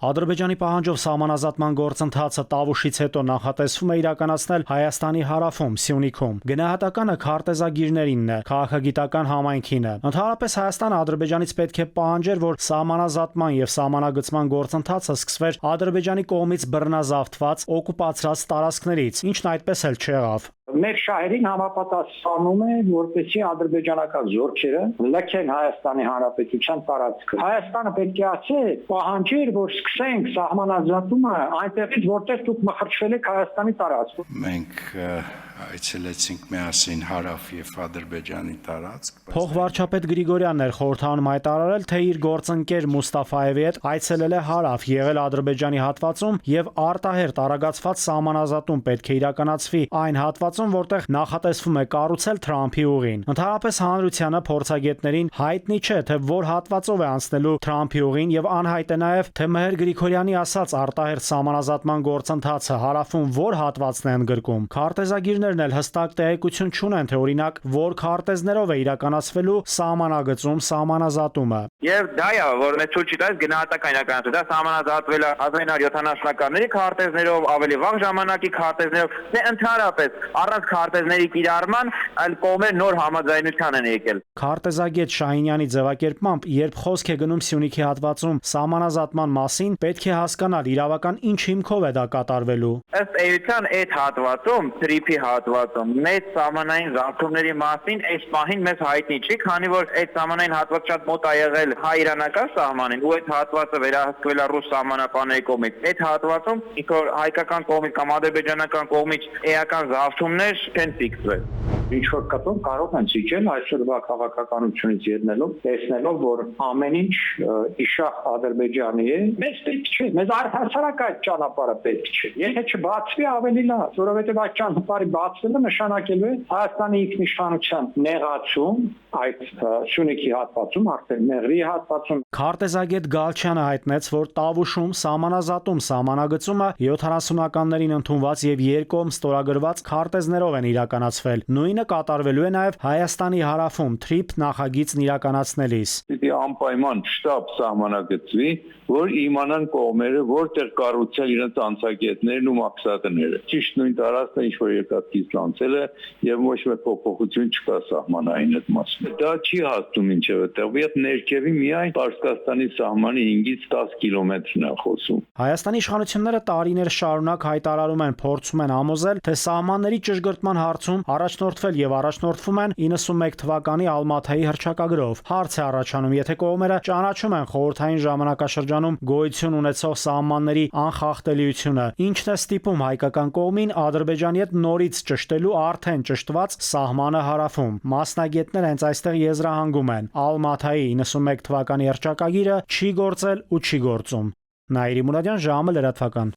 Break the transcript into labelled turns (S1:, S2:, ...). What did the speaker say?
S1: Ադրբեջանի պահանջով սահմանազատման գործընթացը Տավուշից հետո նախատեսվում է իրականացնել Հայաստանի հարավում, Սյունիքում։ Գնահատականը քարտեզագիրներինն է, քաղաքագիտական համայնքին է։ Ընդհանրապես Հայաստանը Ադրբեջանից պետք է պահանջեր, որ սահմանազատման եւ սահմանագծման գործընթացը սկսվեր Ադրբեջանի կողմից բռնազավթված, օկուպացրած տարածքներից, ինչն այդպես էլ չեղավ։
S2: Մեր շահերին համապատասխանում է, որպեսզի ադրբեջանական զորքերը լքեն Հայաստանի Հանրապետության տարածքը։ Հայաստանը պետք է ասի, պահանջեր, որ սկսենք սահմանազատումը այնտեղից, որտեղ դուք մխրճվել եք Հայաստանի տարածքում։
S3: Մենք այցելեցինք միասին հարավ եւ Ադրբեջանի տարածք։
S1: Փոխվարչապետ Գրիգորյանն էր խորհրդանում հայտարարել, թե իր գործընկեր Մուստաֆայևի հետ այցելել է հարավ, եղել Ադրբեջանի հատվածում եւ արտահերտ արագացված սահմանազատում պետք է իրականացվի այն հատվածում, որտեղ նախատեսվում է կառուցել Թրամփի ուղին։ Ընդհանրապես հանրությանը փորձագետներին հայտնի չէ, թե որ հատվածով է անցնելու Թրամփի ուղին եւ անհայտ է նաեւ, թե Մհեր Գրիգորյանի ասած արտահերտ սահմանազատման գործընթացը հարավում որ հատվածն է ընդգրկում։ Քարտեզագիրներն էլ հստակ տեղեկություն չունեն, թե օրինակ որ քարտեզներով է իրականացվելու սահմանագծում սահմանազատումը։
S4: Եվ դա է, որ մեծ ցույց տալիս գնահատական իրականացումը, դա սահմանազատվել է 1970-ականների քարտեզներով, ավելի վաղ ժամանակի քարտեզներով, դե ընդհանրապես առանց քարտեզների կիրառման այլ կողմեր նոր համաձայնության են եկել։
S1: Քարտեզագետ Շահինյանի ձևակերպմամբ, երբ խոսք է գնում Սյունիքի հատվածում սահմանազատման մասին, պետք է հասկանալ իրավական ինչ հիմքով է դա կատարվելու։
S4: Ըստ էության այդ հատվածում, Թրիփի հատվածում, մեծ սահմանային զարգումների մասին այս պահին մեզ հայտնի չի, քանի որ այդ սահմանային հատվածը շատ մոտ է եղել հայ-իրանական սահմանին, ու այդ հատվածը վերահսկվել է ռուս սահմանապահների կողմից։ Այդ հատվածում ինքնոր հայկական կողմից կամ ադրբեջանական կողմից էական զավթումներ չեն ֆիքսվել։
S2: Ինչ որ կտոր կարող են ցույցել այսօրվա քաղաքականությունից ելնելով, տեսնելով, որ ամեն ինչ իշախ Ադրբեջանի է, մեզ պետք չէ, մեզ առհասարակ այդ ճանապարհը պետք չէ։ Եթե չբացվի ավելի լավ, որովհետև այդ ճանապարհի բացվելը նշանակելու է Հայաստանի ինքնիշխանության նեղացում, այդ Սյունիքի հատվածում, արդեն Մեղրի հատվածում։
S1: Քարտեզագետ Գալչյանը հայտնեց, որ Տավուշում սահմանազատում սահմանագծումը 70-ականներին ընդունված եւ երկկողմ ստորագրված քարտեզներով են իրականացվել։ Նույնը կատարվելու է նաեւ Հայաստանի հարավում Թրիփ նախագիծն իրականացնելիս։
S5: Պիտի անպայման շտապ սահմանագծվի, որ իմանան կողմերը որտեղ կառուցել իրենց անցակետներն ու մաքսատները։ Ճիշտ նույն տարածքն է, ինչ որ երկաթգիծ լանցել է եւ ոչ մի փոփոխություն չկա սահմանային այդ մասում։ Դա չի հասնում ինչեւէ տեղ, եւ ներքևի միայն Պարսկաստանի սահմանի 5-ից 10 կիլոմետրն է խոսում։
S1: Հայաստանի իշխանությունները տարիներ շարունակ հայտարարում են, փորձում են համոզել, թե սահմանների ճշգրտման հարցում առաջնորդվել եւ առաջնորդվում են 91 թվականի Ալմաթայի հռչակագրով։ Հարց է առաջանում, եթե կողմերը ճանաչում են խորհրդային ժամանակաշրջանում գոյություն ունեցող սահմանների անխախտելիությունը, ինչն է ստիպում հայկական կողմին Ադրբեջանի հետ նորից ճշտելու արդեն ճշտված սահմանը հարավում։ Մասնագետները հենց այստեղ եզրահանգում են. Ալմաթայի 91 թվականի հռչակագիրը չի գործել ու չի գործում։ Նաիրի Մուրադյան, ժամը լրատվական։